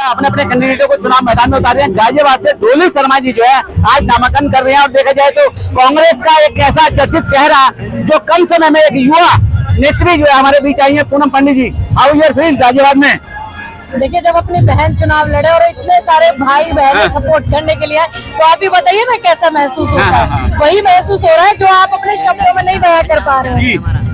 अपने अपने कैंडिडेटों को चुनाव मैदान में उतार रहे हैं। गाजियाबाद से डोली शर्मा जी जो है आज नामांकन कर रहे हैं और देखा जाए तो कांग्रेस का एक ऐसा चर्चित चेहरा जो कम समय में एक युवा नेत्री जो है हमारे बीच आई है, पूनम पंडित जी। हाउ यूर फील गाजियाबाद में? देखिए, जब अपनी बहन चुनाव लड़े और इतने सारे भाई बहन सपोर्ट करने के लिए आए, तो आप ही बताइए ना कैसा महसूस होता है। वही महसूस हो रहा है जो आप अपने शब्दों में नहीं बयां कर पा रहे हैं।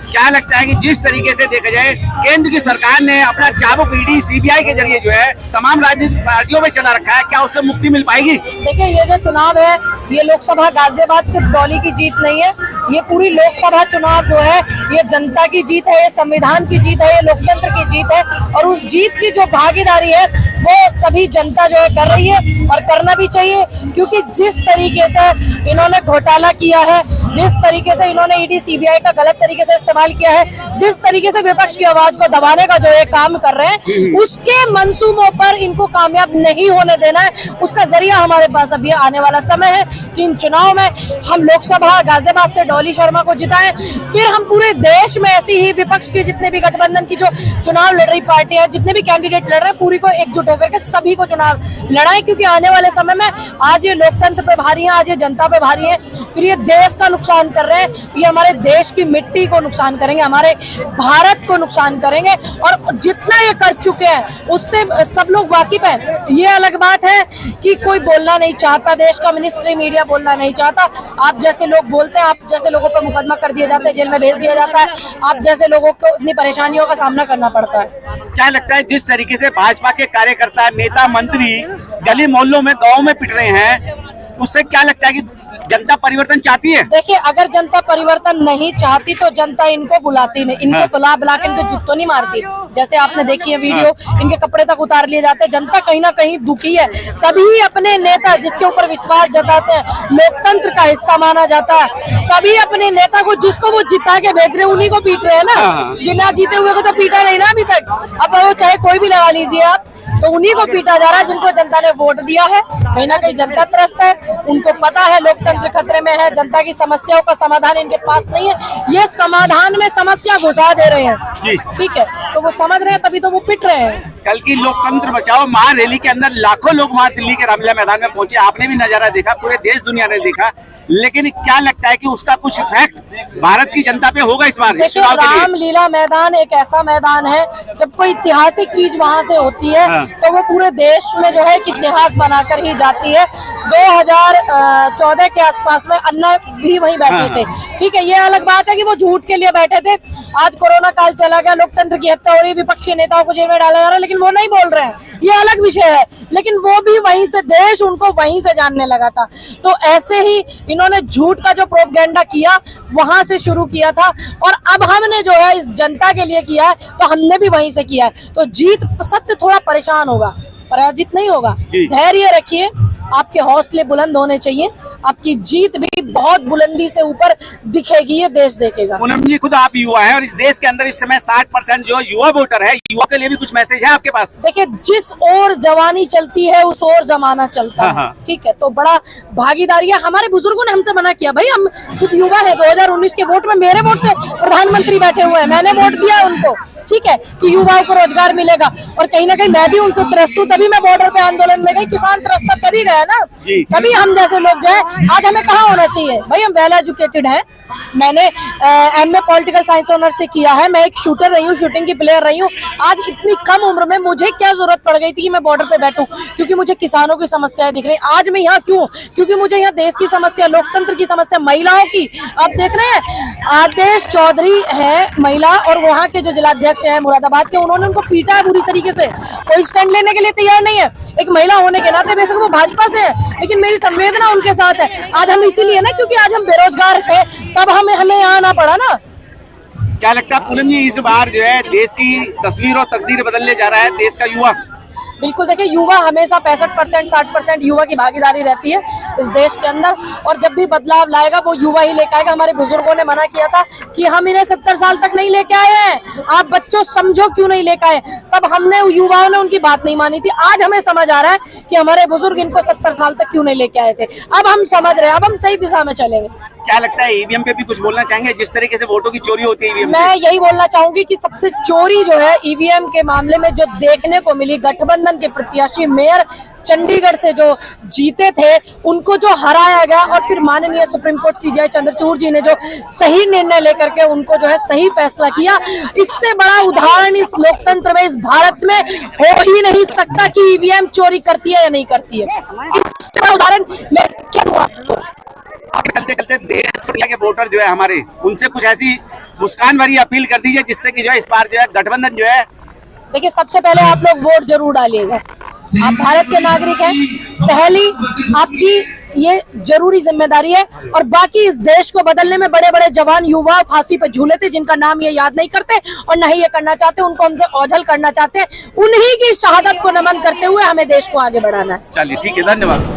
क्या लगता है कि जिस तरीके से देखा जाए केंद्र की सरकार ने अपना चाबुक ईडी सीबीआई के जरिए जो है तमाम राजनीतिक पार्टियों में चला रखा है, क्या उससे मुक्ति मिल पाएगी? देखिए, ये जो चुनाव है, ये लोकसभा गाजियाबाद सिर्फ डॉली की जीत नहीं है, ये पूरी लोकसभा चुनाव जो है ये जनता की जीत है, ये संविधान की जीत है, ये लोकतंत्र की जीत है। और उस जीत की जो भागीदारी है वो सभी जनता जो है कर रही है और करना भी चाहिए, क्योंकि जिस तरीके से इन्होंने घोटाला किया है, जिस तरीके से इन्होंने ईडी सीबीआई का गलत तरीके से इस्तेमाल किया है, जिस तरीके से विपक्ष की आवाज को दबाने का जो ये काम कर रहे हैं, उसके मंसूबों पर इनको कामयाब नहीं होने देना है। उसका जरिया हमारे पास अभी आने वाला समय है कि इन चुनाव में हम लोकसभा गाजियाबाद से डॉली शर्मा को जिताएं, फिर हम पूरे देश में ऐसी ही विपक्ष की जितने भी गठबंधन की जो चुनाव लड़ रही पार्टियां हैं, जितने भी कैंडिडेट लड़ रहे हैं, पूरी को एकजुट होकर के सभी को चुनाव लड़ाएं, क्योंकि आने वाले समय में आज ये लोकतंत्र पे भारी है, आज ये जनता पे भारी है, फिर ये देश का नुकसान कर रहे हैं, ये हमारे देश की मिट्टी को नुकसान करेंगे, हमारे भारत को नुकसान करेंगे। और जितना ये कर चुके हैं उससे सब लोग वाकिफ हैं। ये अलग बात है कि कोई बोलना नहीं चाहता, देश का मिनिस्ट्री मीडिया बोलना नहीं चाहता, आप जैसे लोग बोलते हैं, आप जैसे लोगों पर मुकदमा कर दिया जाता है, जेल में भेज दिया जाता है, आप जैसे लोगों को इतनी परेशानियों का सामना करना पड़ता है। क्या लगता है जिस तरीके से भाजपा के कार्यकर्ता, नेता, मंत्री गली मोहल्लों में, गाँव में पिट रहे हैं, उससे क्या लगता है कि जनता परिवर्तन चाहती है? देखिए, अगर जनता परिवर्तन नहीं चाहती तो जनता इनको बुलाती नहीं, इनको बुला के इनके जुत्तों नहीं मारती। जैसे आपने देखी है वीडियो, इनके कपड़े तक उतार लिए जाते हैं। जनता कहीं ना कहीं दुखी है, तभी अपने नेता जिसके ऊपर विश्वास जताते हैं, लोकतंत्र का हिस्सा माना जाता है, तभी अपने नेता को जिसको वो जिता के भेज रहे हैं उन्हीं को पीट रहे हैं ना। बिना जीते हुए को तो पीटा नहीं ना अभी तक। अब वो चाहे कोई भी लगा लीजिए आप, तो उन्हीं को पीटा जा रहा है जिनको जनता ने वोट दिया है। कहीं ना कहीं जनता त्रस्त है, उनको पता है लोकतंत्र खतरे में है, जनता की समस्याओं का समाधान इनके पास नहीं है, ये समाधान में समस्या घुसा दे रहे हैं। ठीक है, तो वो समझ रहे हैं, तभी तो वो पिट रहे हैं। कल की लोकतंत्र बचाओ महारैली के अंदर लाखों लोग वहाँ दिल्ली के रामलीला मैदान में पहुंचे, आपने भी नजारा देखा, पूरे देश दुनिया ने देखा, लेकिन क्या लगता है कि उसका कुछ इफेक्ट भारत की जनता पे होगा इस बार? देखिए, रामलीला मैदान एक ऐसा मैदान है, जब कोई ऐतिहासिक चीज वहाँ से होती है तो वो पूरे देश में जो है इतिहास बनाकर ही जाती है। 2014 के आसपास में अन्ना भी वहीं बैठे थे। ठीक है, ये अलग बात है कि वो झूठ के लिए बैठे थे। आज कोरोना काल चला गया, लोकतंत्र की हत्या हो रही है, विपक्ष के नेताओं को जेल में डाला जा रहा है, लेकिन वो नहीं बोल रहे हैं, ये अलग विषय है। लेकिन वो भी वहीं से, देश उनको वहीं से जानने लगा था। तो ऐसे ही इन्होंने झूठ का जो प्रोपेगेंडा किया वहां से शुरू किया था, और अब हमने जो है इस जनता के लिए किया है, तो हमने भी वहीं से किया है। तो जीत सत्य थोड़ा परेशान होगा, पराजित नहीं होगा। धैर्य रखिए, आपके हौसले बुलंद होने चाहिए, आपकी जीत भी बहुत बुलंदी से ऊपर दिखेगी, ये देश देखेगा। पूनम जी, खुद आप युवा हैं और इस देश के अंदर इस समय 60% जो युवा वोटर है, युवा के लिए भी कुछ मैसेज है आपके पास? देखिए, जिस ओर जवानी चलती है उस ओर जमाना चलता है। ठीक है, तो बड़ा भागीदारी है। हमारे बुजुर्गों ने हमसे मना किया, भाई हम खुद युवा है, 2019 के वोट में मेरे वोट से प्रधानमंत्री बैठे हुए हैं, मैंने वोट दिया है उनको। ठीक है, कि युवाओं को रोजगार मिलेगा, और कहीं ना कहीं मैं भी उनसे त्रस्त हूँ, तभी मैं बॉर्डर पे आंदोलन में गई। किसान त्रस्त तभी गया ना, तभी हम जैसे लोग जो है, आज हमें कहाँ होना चाहिए भाई, हम वेल एजुकेटेड हैं। मैंने एमए पॉलिटिकल साइंस ऑनर्स से किया है, मैं एक शूटर रही हूँ, शूटिंग की प्लेयर रही हूँ। आज इतनी कम उम्र में मुझे क्या जरूरत पड़ गई थी कि मैं बॉर्डर पे बैठूं, क्योंकि मुझे किसानों की समस्याएं दिख रही। आज मैं यहाँ क्यों? क्योंकि मुझे यहाँ देश की समस्या, लोकतंत्र की समस्या, महिलाओं की। आप देख रहे हैं, आदेश चौधरी है महिला, और वहाँ के जो जिलाध्यक्ष है मुरादाबाद के, उन्होंने उनको पीटा है बुरी तरीके से, कोई स्टैंड लेने के लिए तैयार नहीं है। एक महिला होने के नाते, बेशक वो भाजपा से है, लेकिन मेरी संवेदना उनके साथ है। आज हम इसीलिए ना, क्योंकि आज हम बेरोजगार है, तब हमें यहाँ आना पड़ा ना। क्या लगता है पूनम जी, इस बार जो है देश की तस्वीर और तकदीर बदलने जा रहा है देश का युवा? बिल्कुल, देखिए, युवा हमेशा 65% 60% युवा की भागीदारी रहती है इस देश के अंदर, और जब भी बदलाव लाएगा वो युवा ही लेकर आएगा। हमारे बुजुर्गों ने मना किया था कि हम इन्हें 70 साल तक नहीं लेके आए हैं, आप बच्चों समझो क्यों नहीं लेकर आए, तब हमने, युवाओं ने उनकी बात नहीं मानी थी। आज हमें समझ आ रहा है कि हमारे बुजुर्ग इनको 70 साल तक क्यों नहीं लेके आए थे। अब हम समझ रहे हैं, अब हम सही दिशा में चलेंगे। क्या लगता है ईवीएम पे भी कुछ बोलना चाहेंगे? जिस तरीके से वोटों की चोरी होती है ईवीएम मैं यही बोलना चाहूंगी कि सबसे चोरी जो है ईवीएम के मामले में जो देखने को मिली, गठबंधन के प्रत्याशी मेयर चंडीगढ़ से जो जीते थे उनको जो हराया गया, और फिर माननीय सुप्रीम कोर्ट सीजे चंद्रचूड़ जी ने जो सही निर्णय लेकर के उनको जो है सही फैसला किया, इससे बड़ा उदाहरण इस लोकतंत्र में, इस भारत में हो ही नहीं सकता कि ईवीएम चोरी करती है या नहीं करती है। इससे बड़ा उदाहरण मैं क्या दूं आपको? आगे चलते चलते देश दुनिया के वोटर जो है हमारे, उनसे कुछ ऐसी मुस्कान भरी अपील कर दीजिए जिससे कि जो है इस बार जो है गठबंधन जो है। देखिए, सबसे पहले आप लोग वोट जरूर डालिएगा। आप भारत के नागरिक हैं, पहली आपकी ये जरूरी जिम्मेदारी है। और बाकी इस देश को बदलने में बड़े बड़े जवान युवा फांसी पे झूले थे, जिनका नाम ये याद नहीं करते और न ही ये करना चाहते, उनको हमसे ओझल करना चाहते हैं, उन्हीं की शहादत को नमन करते हुए हमें देश को आगे बढ़ाना है। चलिए ठीक है, धन्यवाद।